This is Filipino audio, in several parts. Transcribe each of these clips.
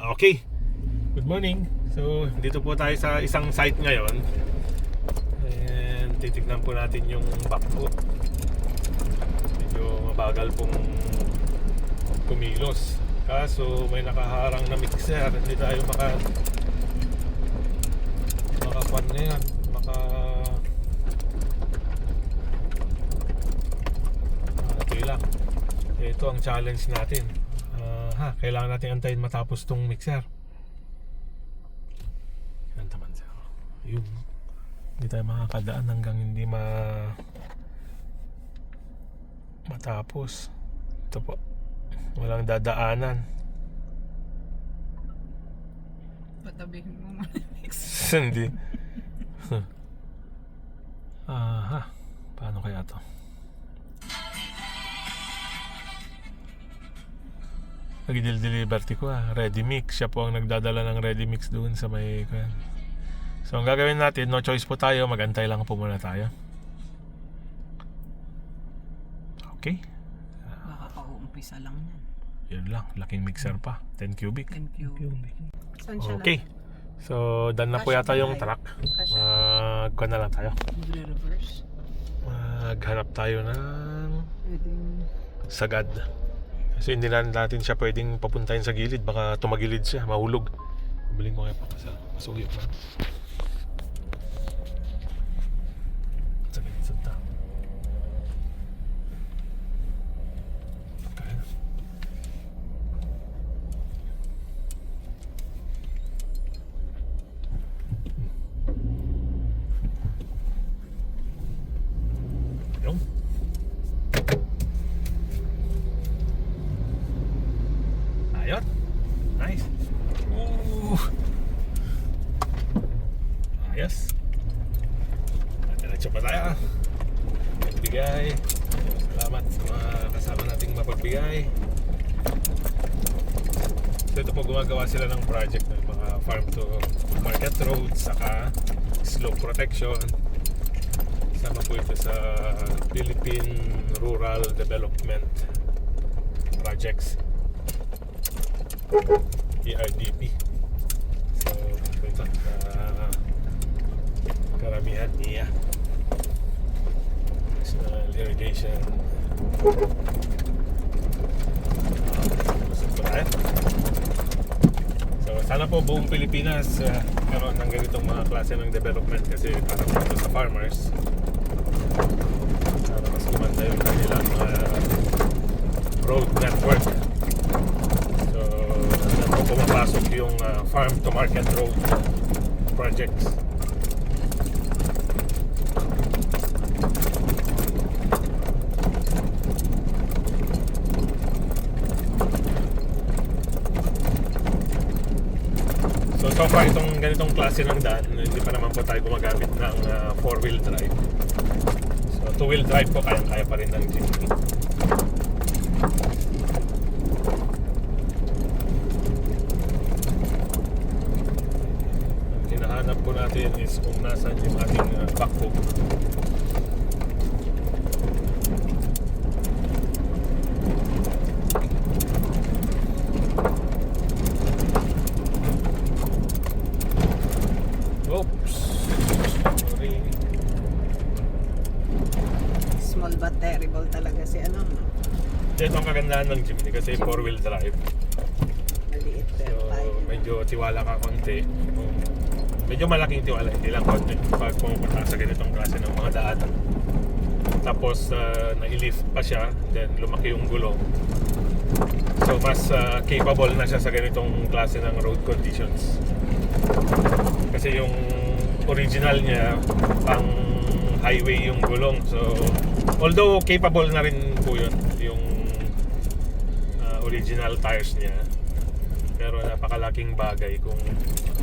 Okay, good morning. So, dito po tayo sa isang site ngayon. And titignan po natin yung backhoe. Medyo mabagal pong kumilos. Kaso may nakaharang na mixer. Hindi tayo makakuan na yan. Okay lang. Ito ang challenge natin. Kailangan natin antayin matapos tong mixer. Yan naman siya. Yun. Hindi tayo makakadaan hanggang hindi matapos. Ito po. Walang dadaanan. Patabihin mo muna mix. Hindi. Paano kaya to? Nag-delivery ko ready mix. Siya po ang nagdadala ng ready mix doon sa may kwan. So ang gagawin natin, no choice po tayo, magantay lang po muna tayo. Okay. Makaka-uumpisa lang yan. Yun lang, laking mixer pa, 10 cubic. 10 cubic. Saan siya Okay. So done na po yata yung truck. Magkuhan na lang tayo. Reverse. Maghanap tayo ng Pwedeng sagad. Kasi hindi na natin siya pwedeng papuntahin sa gilid. Baka tumagilid siya, mahulog. Biling ko ngayon pa sa masugyo pa. Sa gilid sa tao. Okay. Yung ayun. Nice. Ayos. Diretso pa tayo. Magbigay. Salamat sa mga kasama nating mapagbigay. So ito po, gumagawa sila ng project ng mga farm to market roads saka slope protection. Sama po ito sa Philippine Rural Development Projects, PRDP. So ito karamihan niya National Irrigation. Lusog po tayo. So sana po buong Pilipinas karoon ng ganitong mga klase ng development kasi para po ito sa farmers, para mas kumanda yung kanilang road network. So na po pumapasok yung farm to market road projects. So far itong ganitong klase ng daan, hindi pa naman po tayo gumagamit ng 4-wheel drive. So 2-wheel drive po kaya pa rin ng jeepney. Ang hinahanap po natin is kung nasaan yung ating backhoe. small but terrible talaga si ano. Ito ang kagandahan ng jeepney kasi 4-wheel drive. Maliit pero So tayo. medyo tiwala ka konti. Medyo malaking tiwala, hindi lang konti pag pumunta sa ganitong klase ng mga daanan. Tapos na-lift pa siya, then lumaki yung gulong. So mas capable na siya sa ganitong klase ng road conditions. Kasi yung original niya pang highway yung gulong. So although capable na rin po yun yung original tires niya, pero napakalaking bagay kung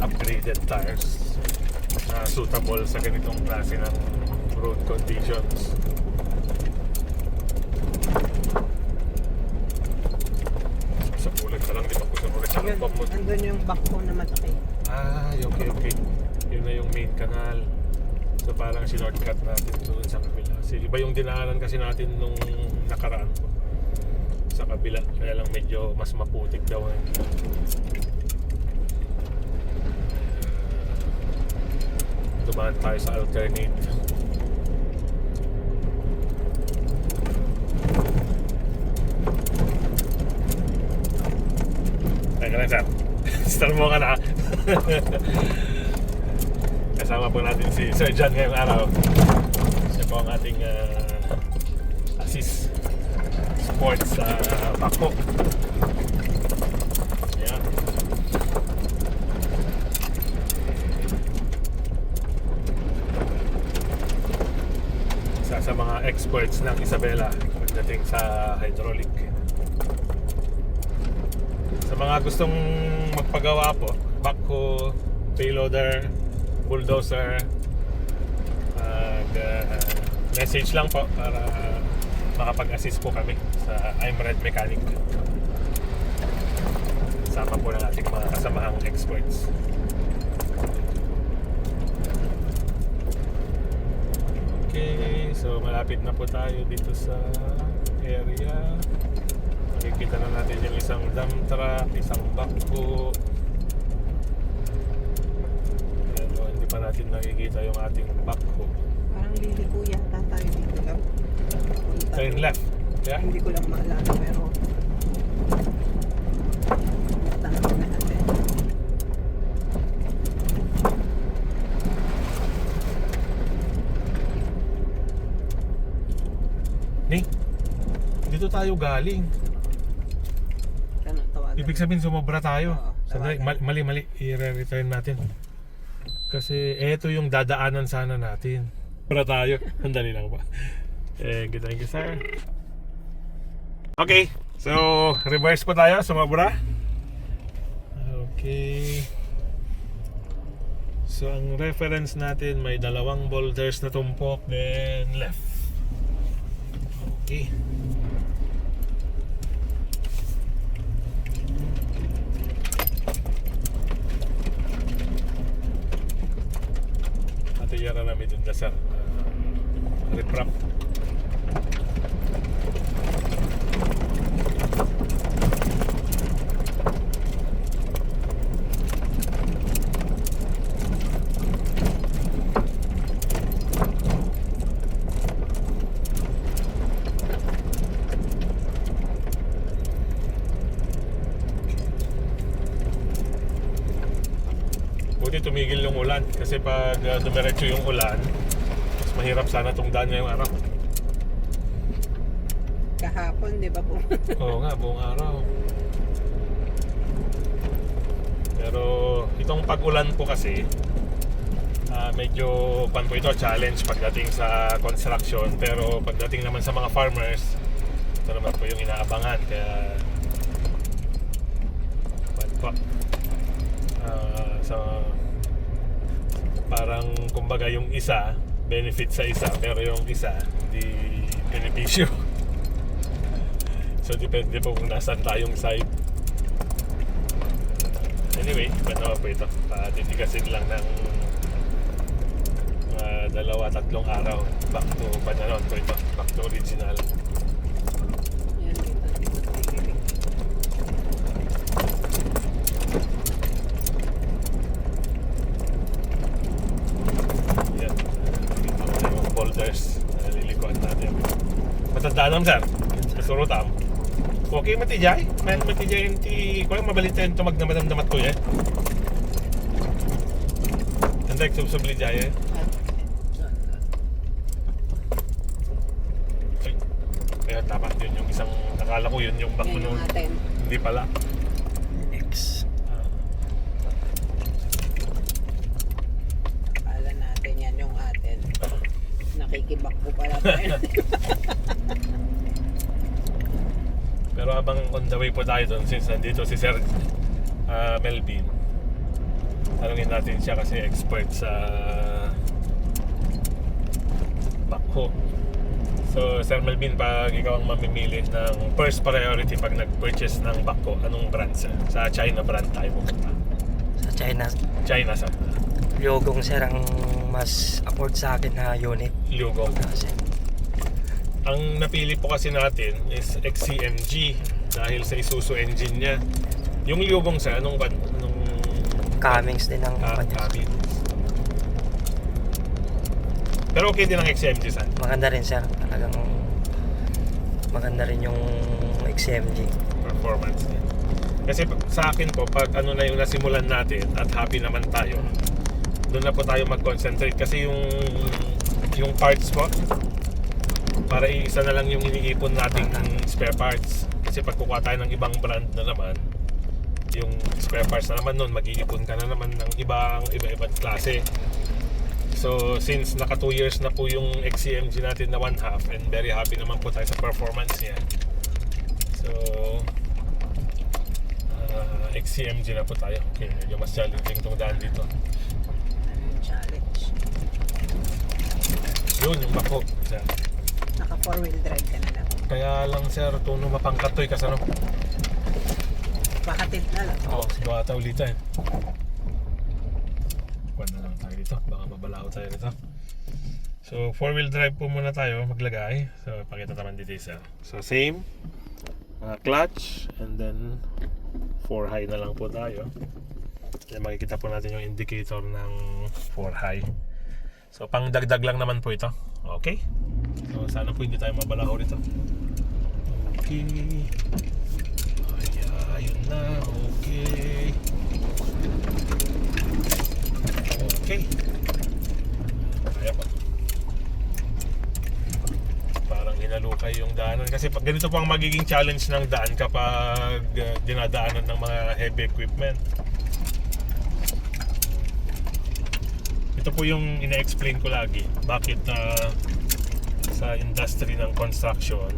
upgraded tires na suitable sa ganitong klase ng road conditions. Sa pulag ka lang, di ba po sa pulag sa Yun, bump mo? andun yung backbone na mataki. Okay. Yun na yung main canal. So parang sinordcut natin doon sa kabila. Kasi iba yung dinaanan kasi natin nung nakaraan sa kabila. Kaya lang medyo mas maputik daw. dumaan tayo sa alternate. Teka lang sir. Start mo ka na. Kasama po natin si Sir John ngayong araw. Siya po ang ating assist support sa Bako. Ayan. Isa sa mga experts ng Isabela pagdating sa hydraulic. Sa mga gustong magpagawa po, backhoe, payloader, bulldozer, message lang po para makapag-assist po kami sa I'm Red Mechanic. Sama po ng ating mga kasamahang experts. Okay, so malapit na po tayo dito sa area. Makikita na natin yung isang dump truck, isang backhoe. Pero hindi pa natin nakikita yung ating backhoe. Parang liliko yata tayo dito lang. Punta. Turn left. Yeah? Hindi ko lang maalala pero tanong natin. Ni, dito tayo galing. Tanong tawagan. Ibig sabihin sumobra tayo. Oo, Sandali, tawagan. mali. I-return natin. Kasi eto yung dadaanan sana natin. Para tayo. Sandali lang ba? Thank you, sir. Okay. So, reverse po tayo. Sumobra. Okay. So, ang reference natin may dalawang boulders na tumpok. Then, left. Okay. Atiyara namin dun na sir. Riprap. Buti tumigil yung ulan kasi pag dumiretso yung ulan, mas mahirap sana itong daan ngayong araw. Kahapon, di ba po? Oo nga, buong araw. Pero itong pag-ulan po kasi, medyo pan po ito, challenge pagdating sa construction. Pero pagdating naman sa mga farmers, ito naman po yung inaabangan. Kaya, pan po. So, parang kumbaga yung isa, benefit sa isa, pero yung isa, hindi benepisyo. So, depende po kung nasan tayong side. Anyway, iba naman po ito. Titikasin lang ng 2-3 araw. Back to Pananon po ito. Back to original. Yan, dito. Yan. Dito yung boulders na lilikuan natin. Matandaan naman, sir. Kasurutam. Okay, matijay. Matijay yung kulang mabalitan ito magdamadam-damat ko yan. Tanday, subsubli jay eh. Okay. Kaya dapat yun yung isang, nakala ko yun yung back Yan yung nun. atin. Hindi pala. X. Kala natin yan yung atin. Nakikibak ko pala tayo. Pero habang on the way po tayo doon, since nandito si Sir Melvin, tanungin natin siya kasi expert sa backhoe. So Sir Melvin, pag ikaw ang mamimili ng first priority pag nag-purchase ng backhoe, anong brand sir? Sa China brand tayo pupunta. Sa China, China sir. Liogong sir ang mas afford sa akin na unit. Liugong. Kasi Ang napili po kasi natin is XCMG dahil sa Isuzu engine niya. Yung Liugong sir, anong Cummins din ang kanya. Cummins. Pero okay din ang XCMG sir. Maganda rin sir. Talagang maganda rin yung XCMG. Performance niya. Kasi sa akin po, pag ano na yung nasimulan natin at happy naman tayo, doon na po tayo mag-concentrate kasi yung parts po, para isa na lang yung iniipon nating spare parts. Kasi pag kukuha tayo ng ibang brand na naman, yung spare parts na naman nun, mag-iipon ka na naman ng iba-ibang klase. So since naka 2 years na po yung XCMG natin na 1/2 and very happy naman po tayo sa performance niya. So XCMG na po tayo. Okay, medyo mas challenging itong daan dito. Ano yung challenge? Yun, yung bako. Sir. Naka 4-wheel drive ka na lang. Kaya lang sir, tuno mapangkatoy kasano. Pakatid na lang. Oo, siguro ata ulitin. Kuwan na lang tayo dito. Baka mabalao tayo dito. So, 4-wheel drive po muna tayo maglagay. So, pakita naman dito sir. So, same. Clutch. And then, 4 high na lang po tayo. Kaya makikita po natin yung indicator ng 4 high. So, pang dagdag lang naman po ito. Okay. So, sana po hindi tayo mabalaho dito. Okay. Ayun na, okay. Okay. Kaya pa. Parang hinalukay yung daanan. Kasi pag ganito po ang magiging challenge ng daan kapag dinadaanan ng mga heavy equipment. Ito po yung ina-explain ko lagi. Bakit sa industry ng construction,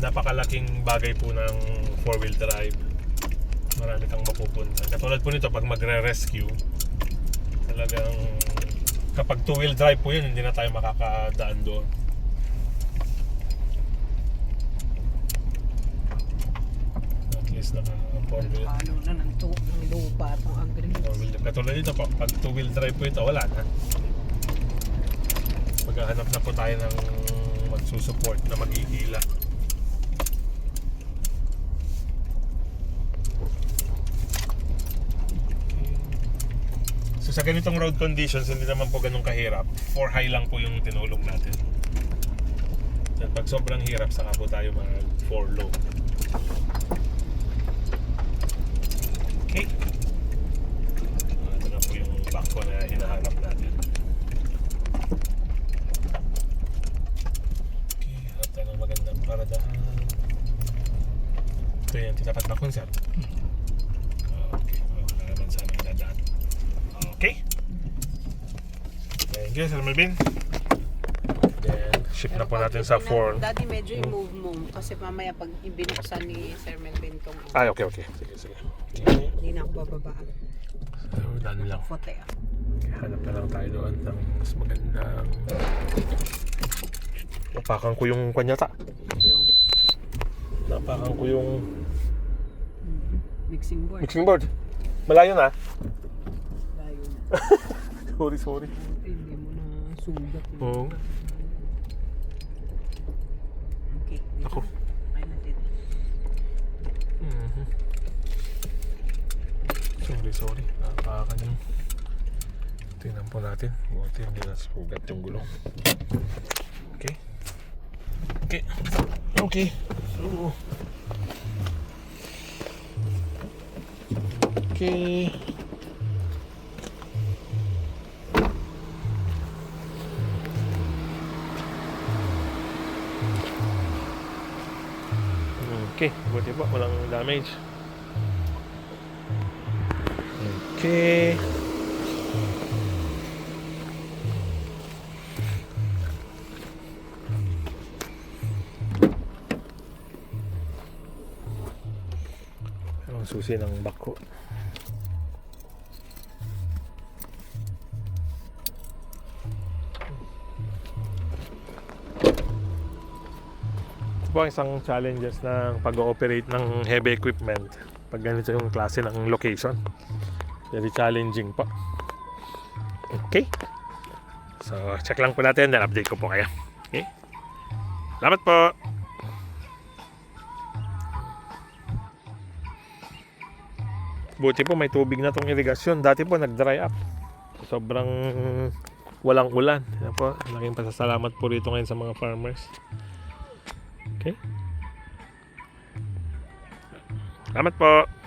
napakalaking bagay po ng 4-wheel drive. Marami kang mapupunta. Katulad po nito, pag magre-rescue, talagang kapag 2-wheel drive po yun, hindi na tayo makakadaan doon. At least naka 4-wheel. Ano na ng lupa itong agreement. Katulad dito po, pag 2-wheel drive po ito, wala na. Maghahanap na po tayo ng magsusupport na magigila. So sa ganitong road conditions, hindi naman po ganun kahirap. 4 high lang po yung tinulong natin. At pag sobrang hirap, saka po tayo mag 4 low. Okay. Ito na po yung bangko na hinahanap natin. Okay, at ng magandang paradaan. Ito yung titapat bangko, sir. Okay, wala naman sana dadaan. Okay. Thank you, Sir Melvin. Then, ship na po natin sa 4. Daddy, medyo i-move mo. Kasi mamaya pag ibinuksan ni Sir Melvin tong Ay, okay. Sige. Okay. hindi na ako bababa. So, daan lang. Fote. Okay, hanap na lang tayo doon ng mas magandang... Napakan ko yung kanyata. Yung Napakan ko yung mixing board. mixing board. Malayo na. Layo na. Sorry. Hindi mo na sugat. Oo. Okay. dito. Ako. Ay natin. Sorry. Napakan yung... Tingnan po natin. Buti hindi na sugat yung gulong. Okay. So... Okay. Okay, buti po, walang damage. Okay. Ang susi ng bako. Ito po ang isang challenges ng pag-ooperate ng heavy equipment pag ganito yung klase ng location. Very challenging po. Okay. So, check lang po natin, then update ko po kayo. Okay. Salamat po. Buti po may tubig na tong irigasyon. Dati po nag-dry up. Sobrang walang ulan. Yan po, malaking pasasalamat po rito ngayon sa mga farmers. Okay? Salamat po.